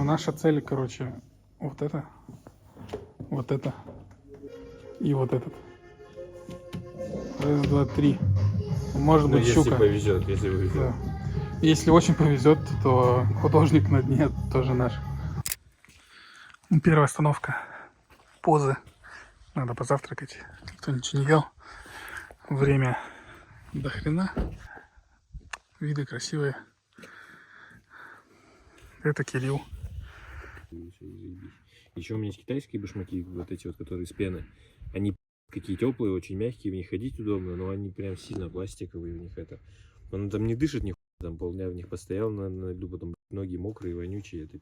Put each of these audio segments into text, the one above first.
Наша цель, короче, вот это и вот этот. Раз, два, три. Может быть, если щука. Повезет, если повезет. Да. Если очень повезет, то художник на дне тоже наш. Первая остановка. Позы. Надо позавтракать. Никто ничего не ел. Время до хрена. Виды красивые. Это Кирилл. Еще у меня есть китайские башмаки, вот эти вот, которые из пены. Они какие теплые, очень мягкие, в них ходить удобно, но они прям сильно пластиковые, в них это. Он там не дышит ни там полдня в них постоял на льду, потом ноги мокрые, вонючие. Это...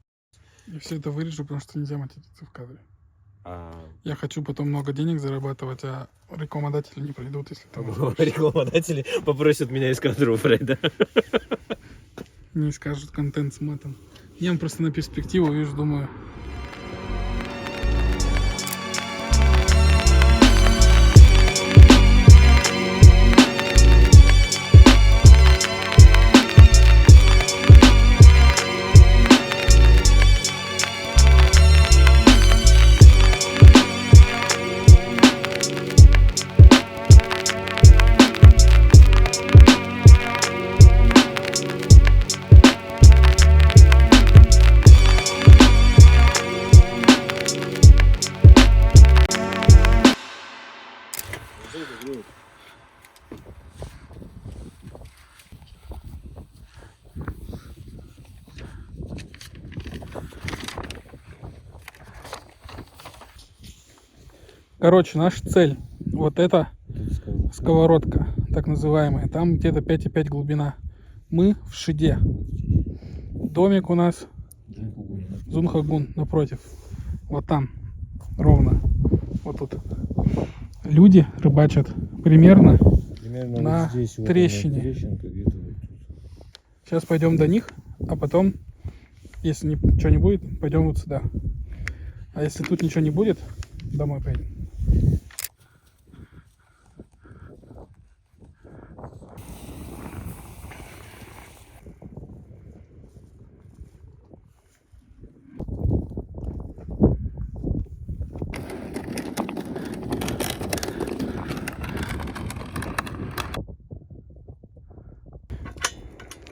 Я все это вырежу, потому что нельзя матиться в кадре. А... Я хочу потом много денег зарабатывать, а рекламодатели не придут, если там... Рекламодатели попросят меня из кадра убрать, да? Не скажут контент с матом. Я просто на перспективу, видишь, думаю... Короче, наша цель. Вот это сковородка, так называемая. Там где-то 5,5 глубина. Мы в Шиде. Домик у нас Зунхагун напротив. Вот там. Ровно. Вот тут. Люди рыбачат примерно на здесь, трещине. Сейчас пойдем до них, а потом, если ничего не будет, пойдем вот сюда. А если тут ничего не будет, домой поедем.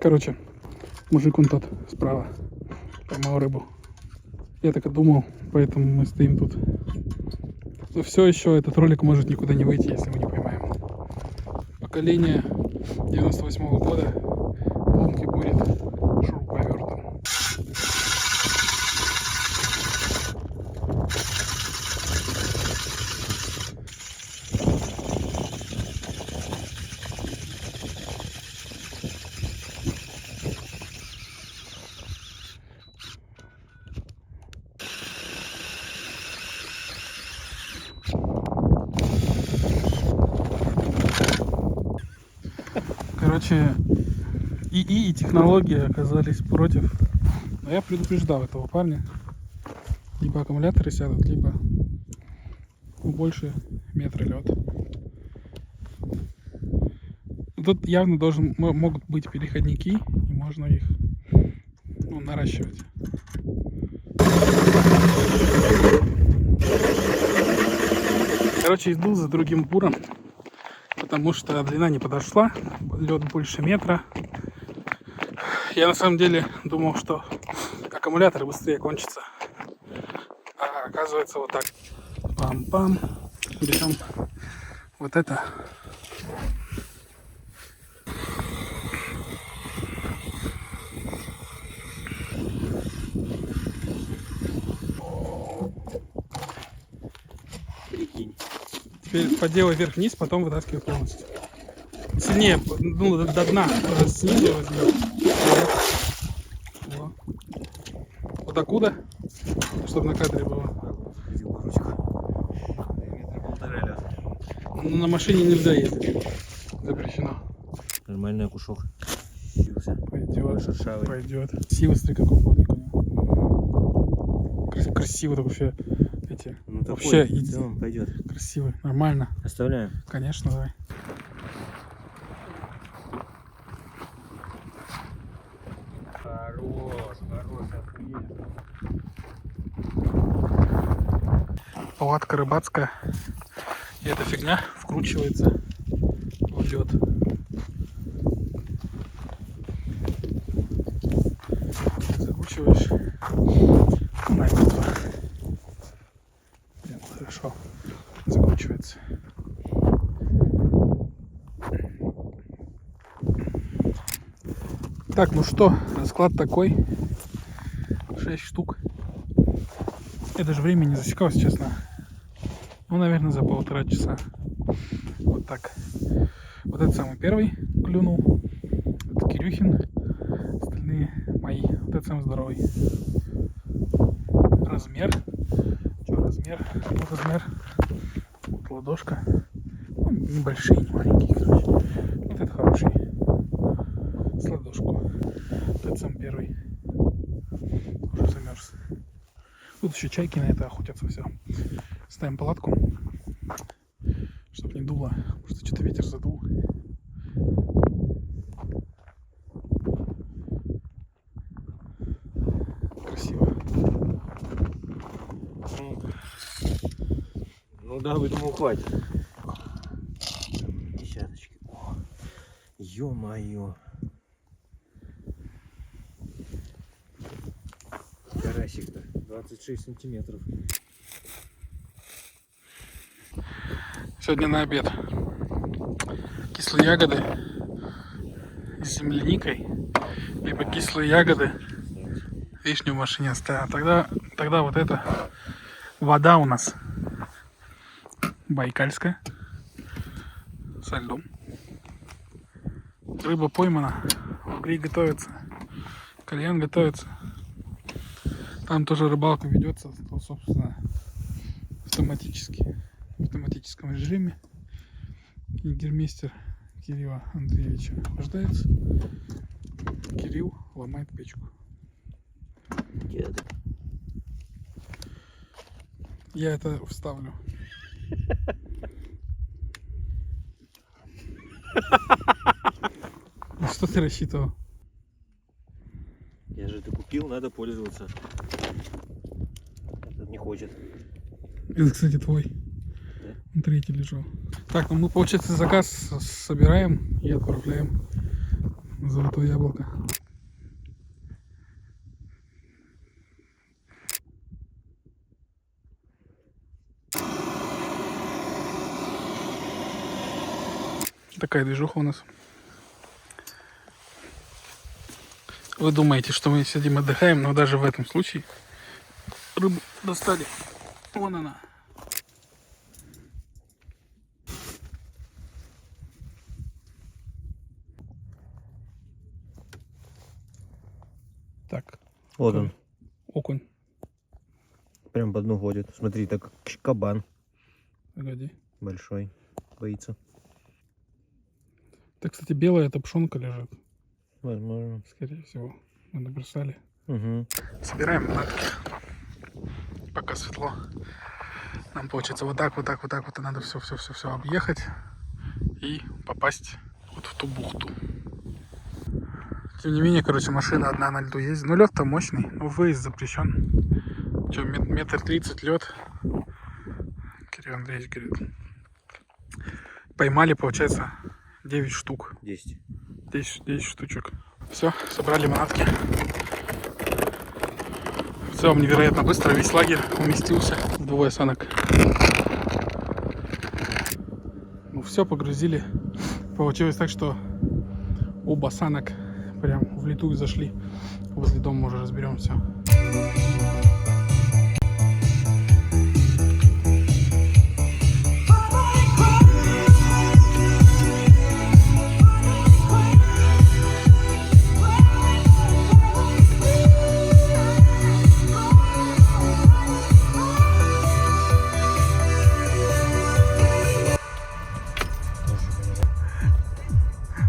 Короче, мужик он тот справа поймал рыбу. Я так и думал, поэтому мы стоим тут. Но все еще этот ролик может никуда не выйти, если мы не поймаем. Поколение 98-го года ломки бурит шуруповертом. Короче, ИИ и технологии оказались против. Но я предупреждал этого парня. Либо аккумуляторы сядут, либо больше метра лед. Тут явно могут быть переходники, и можно их наращивать. Короче, иду за другим буром, потому что длина не подошла, лед больше метра. Я на самом деле думал, что аккумулятор быстрее кончится, а оказывается вот так. Пам-пам, берем вот это. Теперь поделай вверх-вниз, потом вытаскивай полностью. Сильнее, до дна, снизу возьми. Вот докуда? Чтобы на кадре было. На машине нельзя ездить. Запрещено. Нормальный окушок. Пойдет. Пойдет. Красивый как у плавника. Красиво так вообще. Эти. Ну, вообще пойдет. Красивый. Нормально. Оставляем. Конечно, давай. Хорош, охуенно. палатка рыбацкая. И эта фигня вкручивается в лед. Закручиваешь намертво. Прям хорошо закручивается. Так, ну что, расклад такой. 6 штук. Я даже время не засекал, честно. Ну, наверное, за 1,5 часа. Вот так. Вот это самый первый клюнул. Это Кирюхин. Остальные мои. Вот это самый здоровый. Размер. Что размер? Вот размер. Вот ладошка. Ну, небольшие, не маленькие, короче. Вот это хороший. С ладошку. Вот это самый первый. Уже замерз. Тут еще чайки на это охотятся, все. Ставим палатку, чтобы не дуло, потому что что-то ветер задул. Красиво. Ну да, думал, хватит. Десяточки. Ё-моё. Карасик-то 26 сантиметров. Сегодня на обед кислые ягоды с земляникой, либо кислые ягоды, вишню в машине оставил. Тогда вот это вода у нас байкальская со льдом. Рыба поймана, угри готовится, кальян готовится. Там тоже рыбалка ведется, то, собственно, автоматически, в автоматическом режиме. Егермейстер Кирилла Андреевича охлаждается. Кирилл ломает печку. Я это вставлю. Что ты рассчитывал? Я же это купил, надо пользоваться. Этот не хочет. Это, кстати, твой. Да? Он третий лежал. Так, ну мы, получается, заказ собираем и отправляем на Золотое Яблоко. Такая движуха у нас. Вы думаете, что мы сидим отдыхаем, но даже в этом случае рыбу достали. Вон она. Так. Вот он. Окунь. Прям по дну ходит. Смотри, так кабан. Погоди. Большой. Боится. Так, кстати, белая топшонка лежит. Возможно. Скорее всего. Мы набросали. Угу. Собираем манатки. Пока светло. Нам получается вот так. И надо все объехать и попасть вот в ту бухту. Тем не менее, короче, машина одна на льду ездит. Ну, лед там мощный, но выезд запрещен. Че, 1,30 м лед. Кирилл Андреевич говорит. Поймали, получается, 9 штук. 10. 10 штучек. Все, собрали манатки. В целом невероятно быстро весь лагерь уместился в двое санок. Ну все, погрузили. Получилось так, что оба санок прям влитую зашли. Возле дома уже разберем все.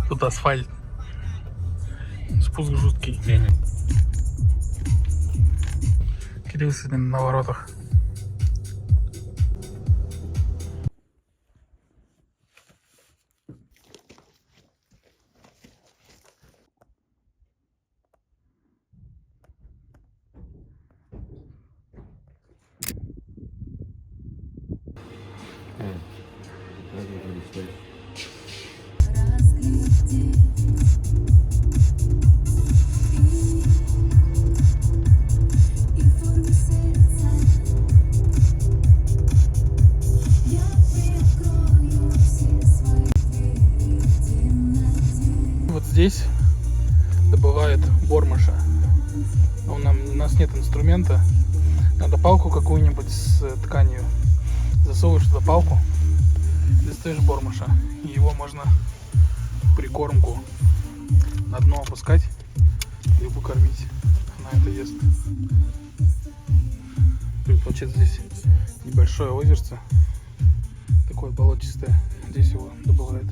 Тут асфальт. Спуск жуткий. Кирилл сегодня на воротах. инструмента. Надо палку какую-нибудь с тканью. Засовываешь туда палку, достаешь бормыша. И его можно в прикормку на дно опускать, рыбу кормить. Она это ест. Получается здесь небольшое озерце. Такое болотистое. Здесь его добывают.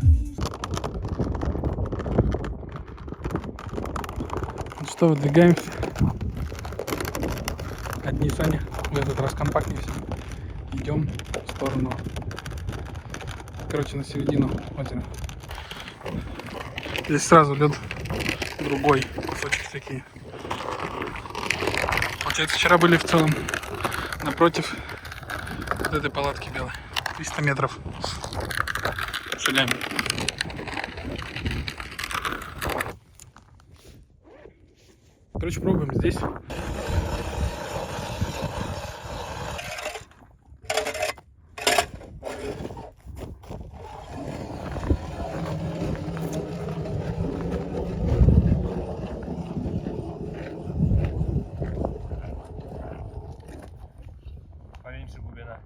Ну что, выдвигаемся. Одни сани. В этот раз компактнее все. Идем в сторону. Короче, на середину озера. Здесь сразу лед другой. Кусочки такие. Получается, вчера были в целом напротив вот этой палатки белой. 300 метров шагами. Короче, пробуем здесь. Поменьше глубина.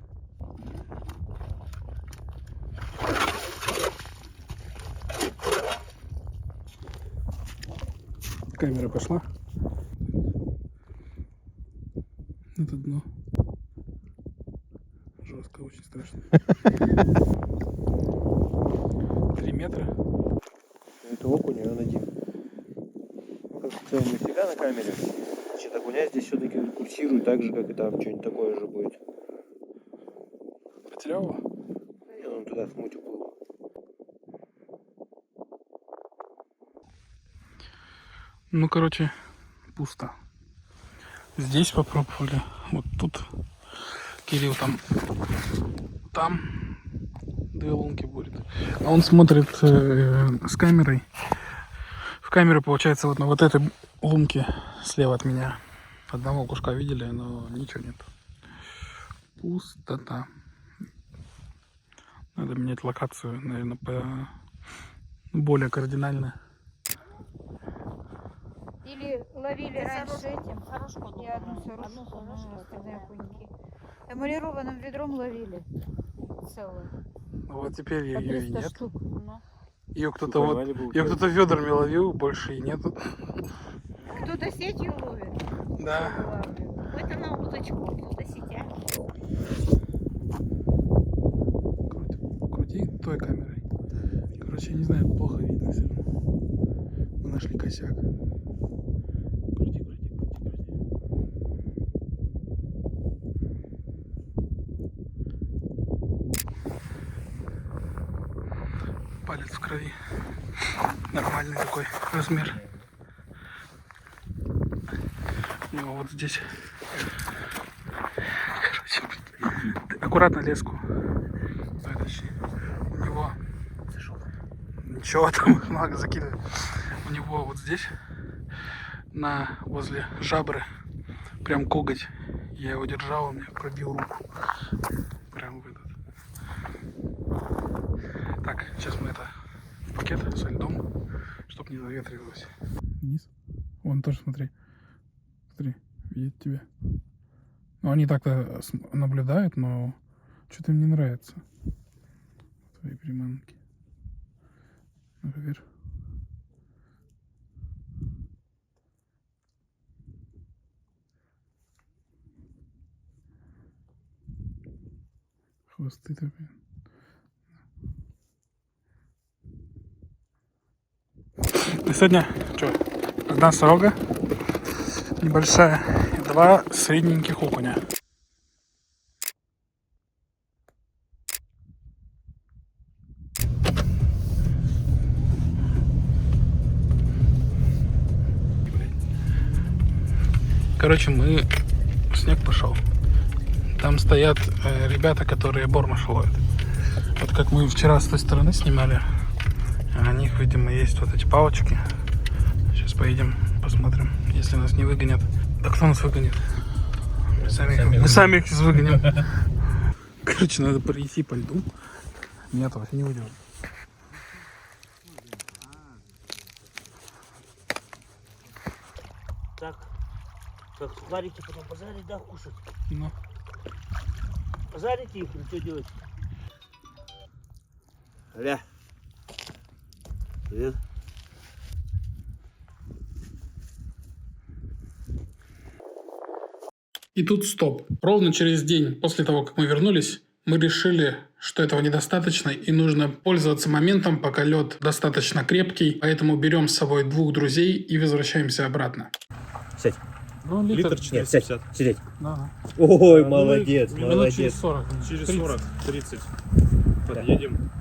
Камера пошла. Это дно. Жестко, очень страшно. 3 метра. Это окунь, и он один. Как в целом не всегда на камере. Значит, окуня здесь все-таки курсирует так же, как и там что-нибудь такое же будет. Потерял его? И он туда в муть уплыл. Ну, короче, пусто. Здесь попробовали. Вот тут Кирилл там 2 лунки будет. А он смотрит с камерой. В камеру, получается, вот на вот этой лунке слева от меня. Одного кушка видели, но ничего нет. Пустота. Надо менять локацию, наверное, по более кардинально. Или ловили раньше этим и одну сорушку, остальные окуньки. Эмалированным ведром ловили целую. Вот теперь По ее и 300 нет. штук. Ну. Ее кто-то ведрами ловил, больше и нету. Кто-то сетью ловит. Да. Это на удочку, кто-то сетя. Крути той камерой. Короче, я не знаю, плохо видно все равно. Мы нашли косяк. Крути. Палец в крови. Нормальный такой размер. У него вот здесь. Короче, аккуратно леску. Вытащи. У него... Ничего там много закидывает. У него вот здесь, возле жабры, прям коготь. Я его держал, он мне пробил руку. Прям в этот. Так, сейчас мы это в пакет со льдом, чтоб не заветрилось. Вниз. Вон тоже смотри. Смотри, видит тебя. Ну, они так-то наблюдают, но что-то им не нравится. Твои приманки. Ну-ка, вверх. Хвосты-то, блин. И сегодня что? 1 сорога небольшая и 2 средненьких окуня. Короче, снег пошел. Там стоят ребята, которые бормыш ловят. Вот как мы вчера с той стороны снимали. А на них, видимо, есть вот эти палочки. Сейчас поедем, посмотрим, если нас не выгонят. Да кто нас выгонит? Мы сами их выгоним. Короче, надо пройти по льду. Нет, вообще не выйдем. Так, Как сухарики потом пожарить, да, кушать. Ну. Пожарите их, и что делать? Аля. Привет. И тут стоп. Ровно через день после того, как мы вернулись, мы решили, что этого недостаточно и нужно пользоваться моментом, пока лед достаточно крепкий, поэтому берем с собой 2 друзей и возвращаемся обратно. Сядь. Ну, Литр Нет, 450. сядь. Сидеть. Да. Ой, Ну, молодец, минут Минут через молодец. 40. Через 30. 40, 30. Подъедем.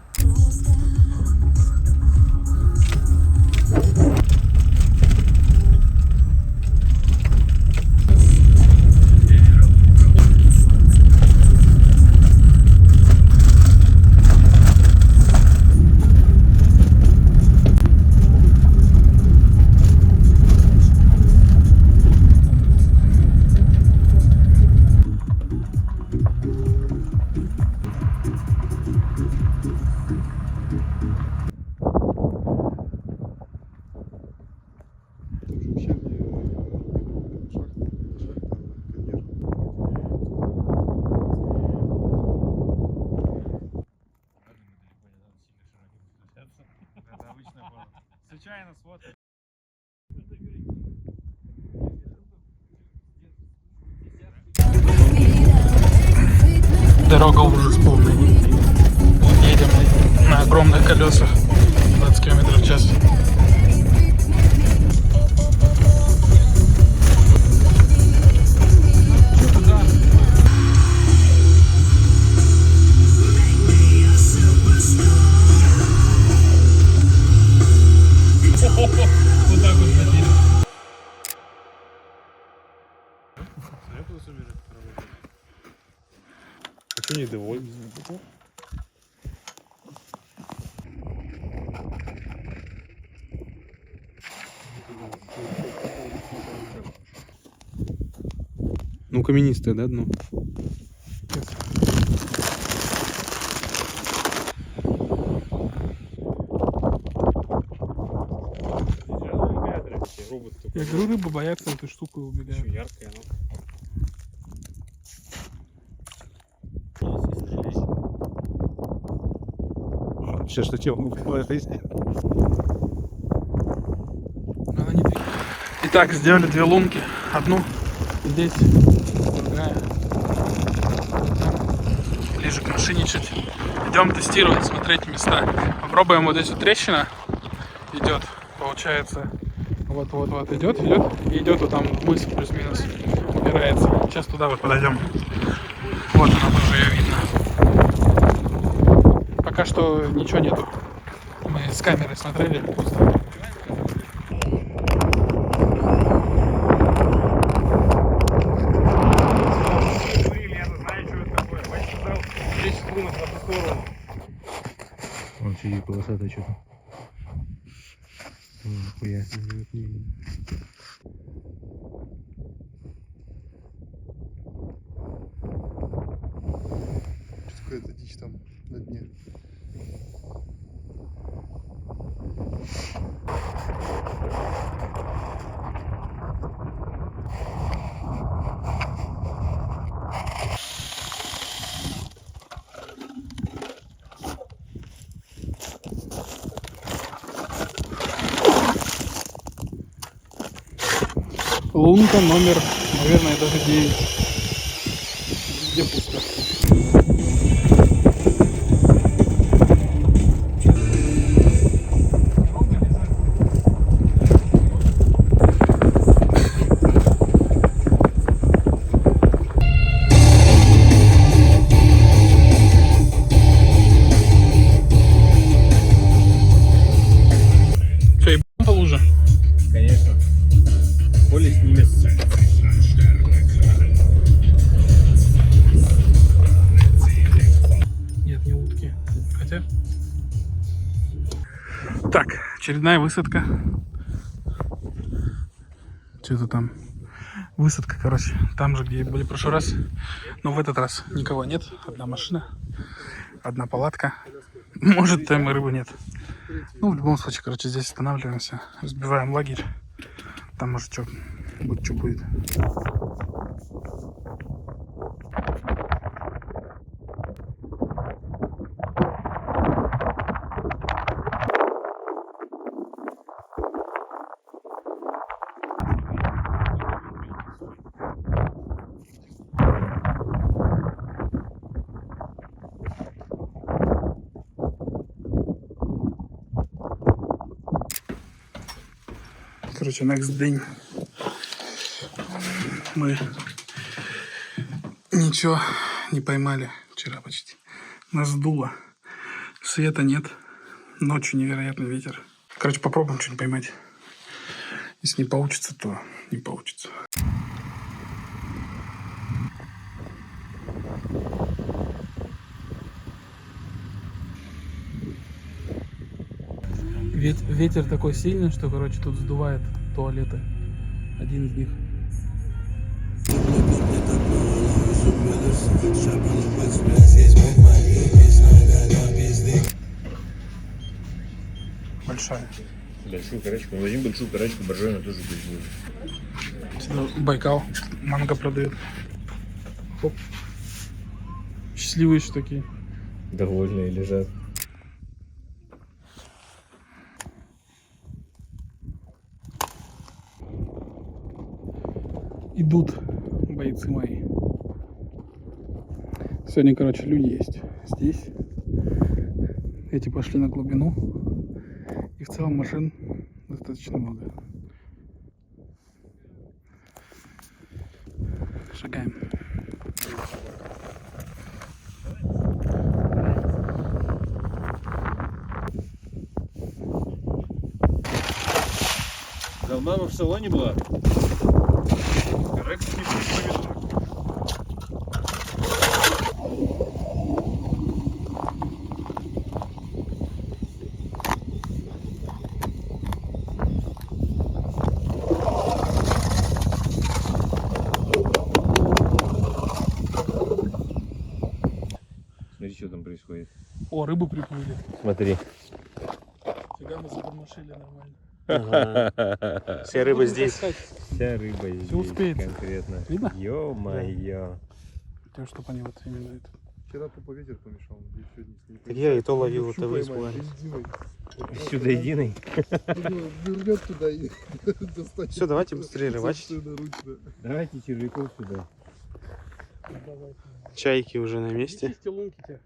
Это обычная форма. Случайно сфоткать. Дорога ужас полный. Едем на огромных колесах 20 км в час. Вот так вот ходили. А что не доволен? Ну, каменистое, да, дно? Робот такой. Я говорю, рыбы боятся этой штуку и убегают. Еще яркое, оно. Сейчас что делал? Она не двигается. Итак, сделали 2 лунки. Одну здесь, другая ближе к машине чуть. Идем тестировать, смотреть места. Попробуем вот здесь вот трещина идет, получается. Вот идет, и идет вот там в мыс плюс-минус упирается. Сейчас туда вот подойдем. Вот она тоже ее видно. Пока что ничего нету. Мы с камерой смотрели, пусто. Он чуть полосатый что-то. Нихуя. Какая-то дичь там на дне. Лунка номер, наверное, даже 9. Где пусто. Что, ебаем по луже? Конечно. Поле снимется. Нет, не утки. Хотя. Так, очередная высадка. Что-то там. Высадка, короче, там же, где были в прошлый раз. Но в этот раз никого нет. Одна машина, одна палатка. Может, там и рыбы нет. Ну, в любом случае, короче, здесь останавливаемся. Разбиваем лагерь. Там, может, что, Вот что будет. Короче, next день. Мы ничего не поймали вчера почти. Нас сдуло. Света нет. Ночью невероятный ветер. Короче, попробуем что-нибудь поймать. Если не получится, то не получится. Ветер такой сильный, что, короче, тут сдувает туалеты. Один из них. Большая. Большую карачку. Мы возьмем большую карачку, боржой она тоже будет. Сюда Байкал. Манго продают. Хоп. Счастливые еще такие. Довольные лежат. Идут бойцы мои. Сегодня, короче, люди есть здесь. Эти пошли на глубину. И в целом машин достаточно много. Шагаем. Да, мама в салоне была. Смотри, что там происходит. О, рыбу приплыли. Смотри. Фига, мы затормошили нормально. Вся рыба здесь. Вся рыба здесь успеет. конкретно. Видно? Ё-моё. Тем, чтобы они вот именно это. Вчера тупо ветер помешал. И сегодня с ней Так я и то ловил, щуку это вы поймали, испугались. резиной. Сюда единый. Вернет туда и достанет. Все, давайте быстрее рыбачить. Собственноручно. Давайте червяков сюда. Чайки уже на месте. Чисти лунки те.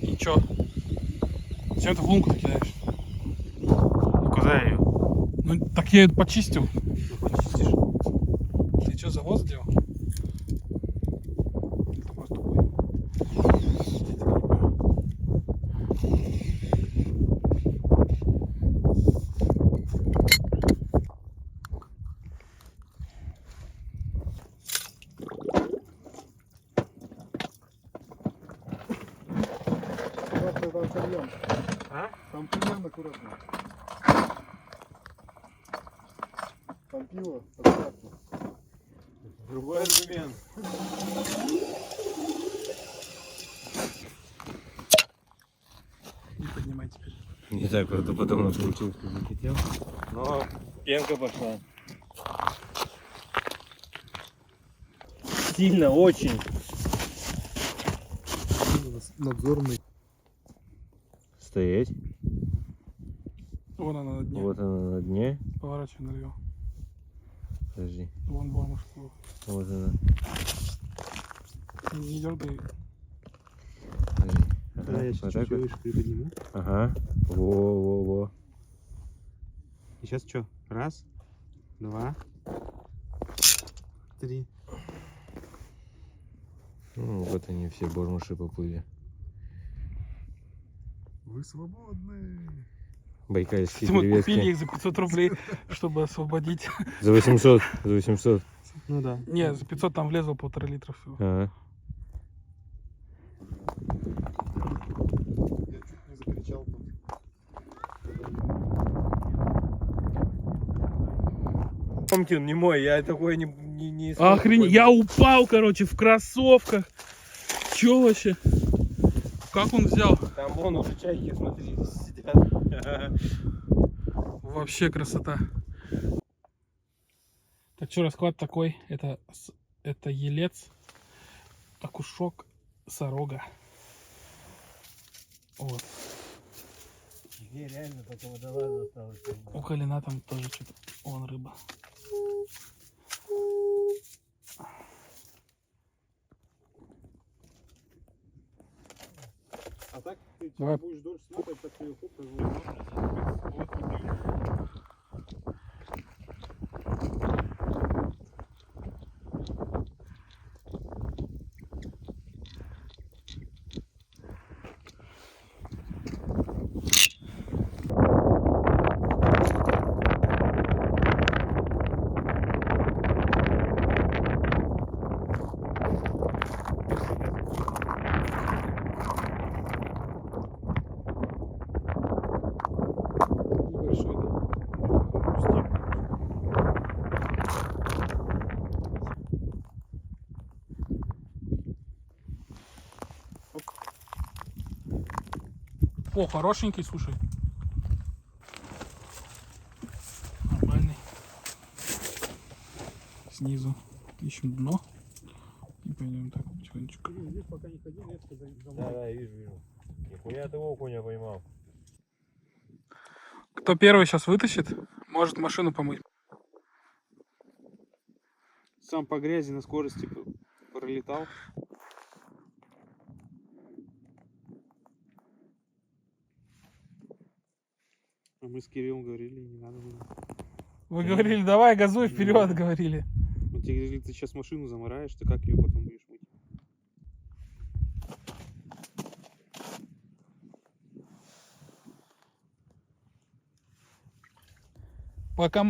И чё? Зачем ты в лунку кидаешь? Куда ее? Ну так я это почистил. Почистишь? Ты что, завоз сделал? Завоз тупой. Я так не понял. Аккуратно, там кальян. А? Там кальян аккуратно. Там пиво аккуратно. Другой аргумент. Не поднимай теперь. Не так круто потом на получилось, как я хотел. Но пенка пошла. Сильно, очень. Надзорный. Стоять. Вон она на дне. Вот она на дне. Поворачивай налево. Подожди. Вон бормуш плыл. Вот она. Не дергай. Подожди. Да, Ага, я вот сейчас так чуть-чуть вот. выше приподниму. Ага. Во-во-во. И сейчас что? Раз, два, три. Ну, вот они все бормуши поплыли. Вы свободны. Байкальские Мы купили креветки. их за 500 рублей, чтобы освободить. За 800. За 800. Ну да. Не, за 500 там влезло 1,5 литра всего. Ага. Я чуть не закричал тут. Помкин не мой, я такой не Охренеть, я упал, короче, в кроссовках. Чё вообще? Как он взял? Там вон уже чайки, смотри, сидят. Вообще красота. Так что расклад такой. Это елец, окушок, сорога. Вот. Где реально только водолаза осталось. У Калина там тоже что-то. Вон рыба. А так ты Давай. будешь дольше смотреть, так ты ее хоп, разложишь. Небольшой, да? О, хорошенький, слушай. Нормальный. Снизу ищем дно. И пойдем так потихонечку. Здесь пока не ходи, резко за Да, я вижу. Нихуя ты окуня поймал. Кто первый сейчас вытащит, может машину помыть. Сам по грязи на скорости пролетал. А мы с Кириллом говорили, не надо было. Вы говорили, давай газуй вперед, говорили. Мы тебе говорили, ты сейчас машину замараешь, ты как ее потом будешь мыть?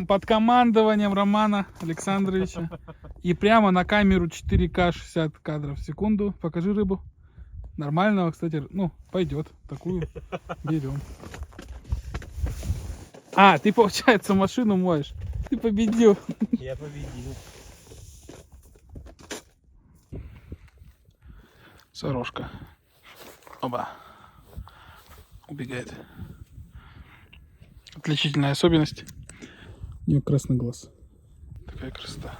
Под командованием Романа Александровича. И прямо на камеру 4К 60 кадров в секунду. Покажи рыбу. Нормального, кстати, ну, пойдет. Такую берем. А, ты, получается, машину моешь. Ты победил. Я победил. Сорожка. Оба. Убегает. Отличительная особенность. У нее красный глаз. Такая красота.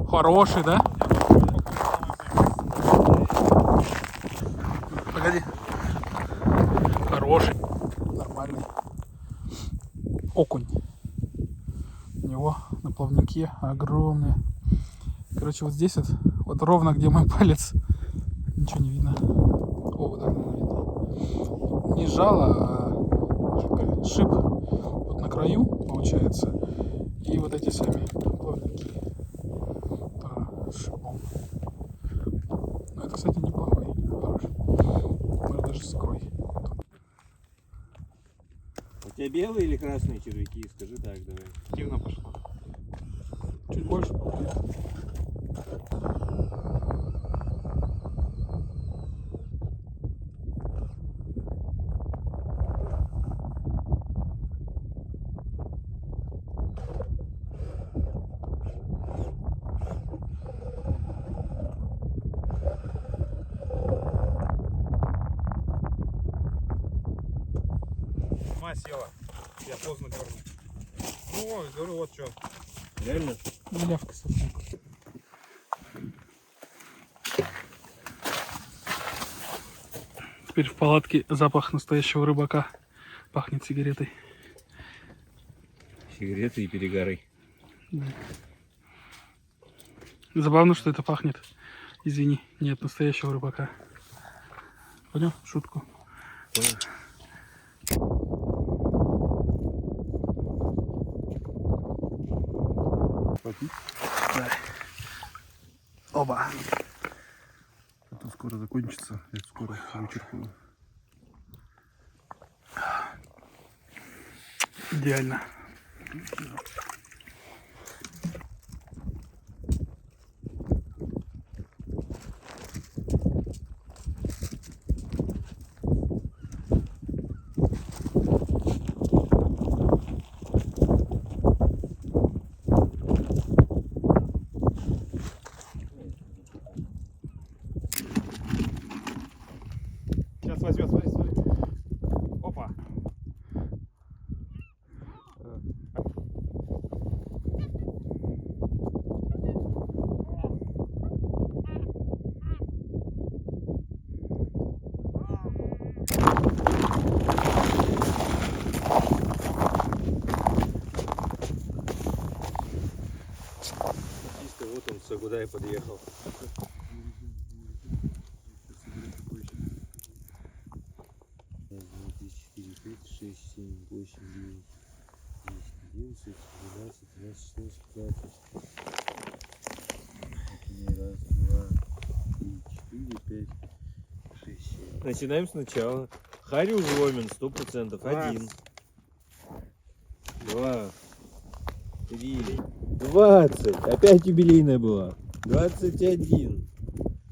Хороший, да? Погоди. Хороший. Нормальный. Окунь. У него на плавнике огромные. Короче, вот здесь вот ровно где мой палец. Ничего не видно. О, да, видно. Не жало, а шип вот на краю получается. И вот эти сами плавники. Тоже шипом. Но это, кстати, неплохой. Хороший. Может даже с икрой. У тебя белые или красные червяки? Скажи так, давай. Активно пошло. Чуть больше. Тьма села. Я поздно дернул. Ну, говорю, вот что. Реально? Малявка совсем. Теперь в палатке запах настоящего рыбака. Пахнет сигаретой. Сигареты и перегары. Да. Забавно, что это пахнет. Извини, нет настоящего рыбака. Понял? Шутку. Понял? Да. Оба. Это скоро закончится, я скоро вычеркну. Идеально. возьмет, смотри, смотри. Опа. Чисто вот он, Сагудай подъехал. Начинаем сначала. Харри Узломин, 100%. 1, 2, 3, 20. Опять юбилейная была. 21,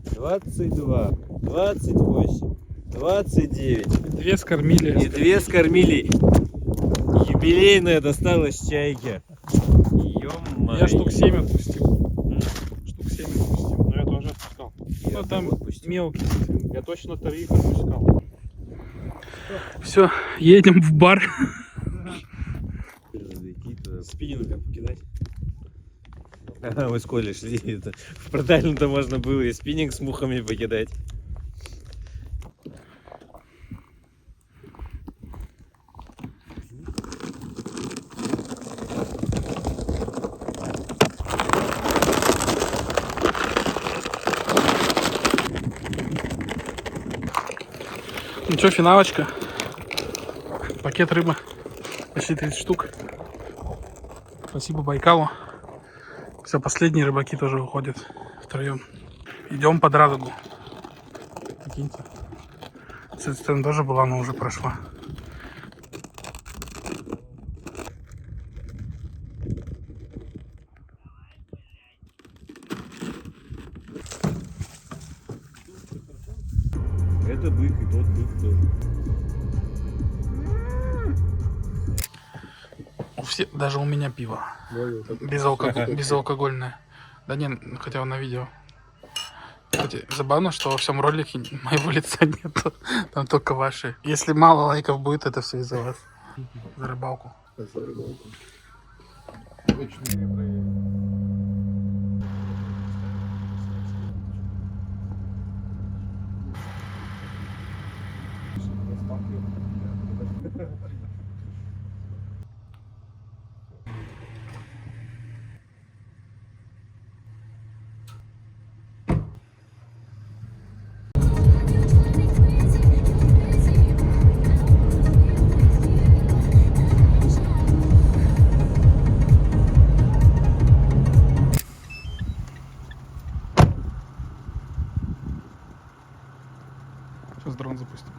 22, 28, 29. Две скормили. И 2 скормили. Юбилейная досталась чайке. Ё-моё. Я штук 7 отпустил. Штук 7 отпустил. Ну я тоже отпускал. Ну там мелкие. Я точно 3 отпускал. Все, едем в бар. Спиннингом покидать. Ага, мы с Колей шли. Это, в Проталину-то можно было и спиннинг с мухами покидать. Ну что, финалочка. Пакет рыбы. Почти 30 штук. Спасибо Байкалу. Все, последние рыбаки тоже уходят втроем. Идем под радугу. Прикиньте. С этой стороны тоже была, но уже прошла. Это бык и тот бык тоже. Даже у меня пиво. Безалкогольное. Да не, хотя он на видео. Кстати, забавно, что во всем ролике моего лица нету. Там только ваши. Если мало лайков будет, это все из-за вас. За рыбалку. Сейчас дрон запустим.